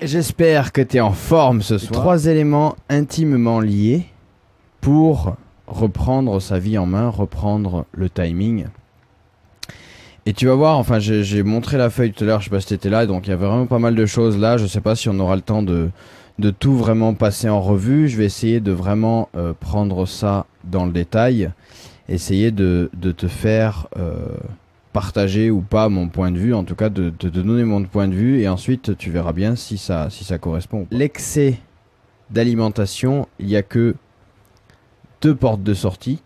J'espère que tu es en forme ce soir. 3 éléments intimement liés pour reprendre sa vie en main, reprendre le timing. Et tu vas voir, enfin j'ai montré la feuille tout à l'heure, je sais pas si tu étais là, donc il y avait vraiment pas mal de choses là. Je sais pas si on aura le temps de tout vraiment passer en revue. Je vais essayer de vraiment prendre ça dans le détail, essayer de te faire partager ou pas mon point de vue, en tout cas de te donner mon point de vue, et ensuite tu verras bien si ça correspond. L'excès d'alimentation, il n'y a que 2 portes de sortie,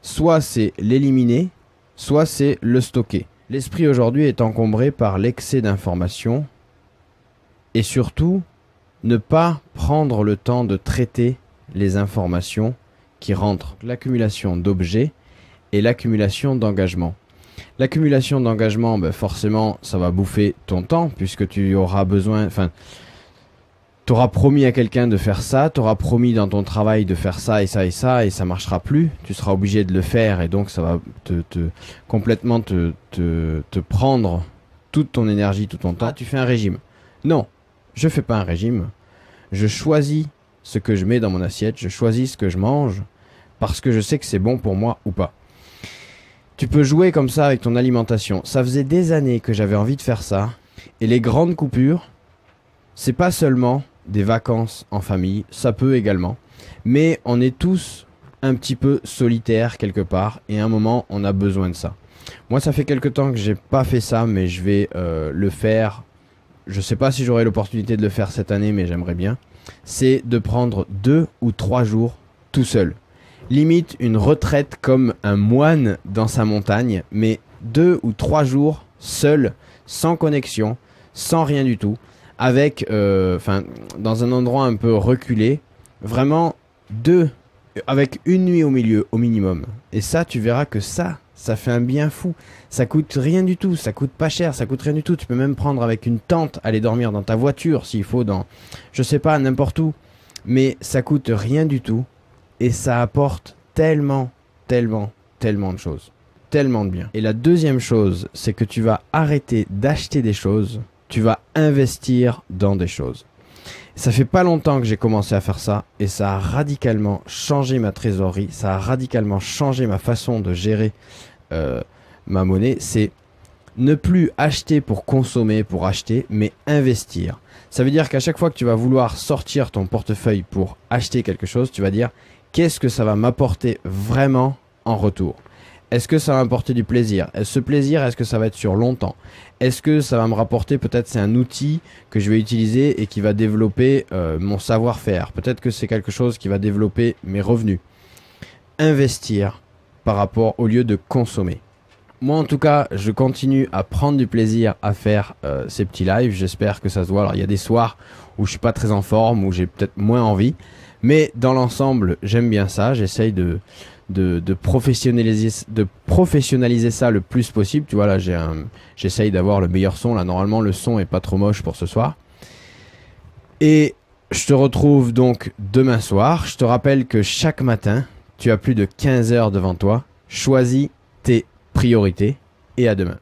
soit c'est l'éliminer, soit c'est le stocker. L'esprit aujourd'hui est encombré par l'excès d'informations et surtout ne pas prendre le temps de traiter les informations qui rentrent. L'accumulation d'objets et l'accumulation d'engagement. L'accumulation d'engagement, ben forcément, ça va bouffer ton temps puisque tu auras besoin... Enfin, tu auras promis à quelqu'un de faire ça, tu auras promis dans ton travail de faire ça et ça et ça, et ça marchera plus. Tu seras obligé de le faire et donc ça va complètement te prendre toute ton énergie, tout ton temps. Ah, tu fais un régime. Non, je fais pas un régime. Je choisis ce que je mets dans mon assiette, je choisis ce que je mange parce que je sais que c'est bon pour moi ou pas. Tu peux jouer comme ça avec ton alimentation. Ça faisait des années que j'avais envie de faire ça. Et les grandes coupures, c'est pas seulement des vacances en famille, ça peut également. Mais on est tous un petit peu solitaires quelque part. Et à un moment, on a besoin de ça. Moi, ça fait quelque temps que j'ai pas fait ça, mais je vais le faire. Je sais pas si j'aurai l'opportunité de le faire cette année, mais j'aimerais bien. C'est de prendre 2 ou 3 jours tout seul. Limite une retraite comme un moine dans sa montagne, mais 2 ou 3 jours seul, sans connexion, sans rien du tout, avec, dans un endroit un peu reculé, vraiment avec une nuit au milieu, au minimum. Et ça, tu verras que ça fait un bien fou. Ça coûte rien du tout, ça coûte pas cher, ça coûte rien du tout. Tu peux même prendre avec une tente, aller dormir dans ta voiture s'il faut, dans, je sais pas, n'importe où. Mais ça coûte rien du tout. Et ça apporte tellement de choses. Tellement de bien. Et la deuxième chose, c'est que tu vas arrêter d'acheter des choses. Tu vas investir dans des choses. Ça fait pas longtemps que j'ai commencé à faire ça. Et ça a radicalement changé ma trésorerie. Ça a radicalement changé ma façon de gérer ma monnaie. C'est ne plus acheter pour consommer, pour acheter, mais investir. Ça veut dire qu'à chaque fois que tu vas vouloir sortir ton portefeuille pour acheter quelque chose, tu vas dire... Qu'est-ce que ça va m'apporter vraiment en retour? Est-ce que ça va m'apporter du plaisir? Ce plaisir, est-ce que ça va être sur longtemps? Est-ce que ça va me rapporter, peut-être c'est un outil que je vais utiliser et qui va développer mon savoir-faire? Peut-être que c'est quelque chose qui va développer mes revenus. Investir par rapport au lieu de consommer. Moi en tout cas, je continue à prendre du plaisir à faire ces petits lives. J'espère que ça se voit. Alors il y a des soirs où je suis pas très en forme, où j'ai peut-être moins envie. Mais dans l'ensemble, j'aime bien ça. J'essaye de professionnaliser ça le plus possible. Tu vois là, j'essaye d'avoir le meilleur son. Là, normalement, le son est pas trop moche pour ce soir. Et je te retrouve donc demain soir. Je te rappelle que chaque matin, tu as plus de 15 heures devant toi. Choisis tes priorités et à demain.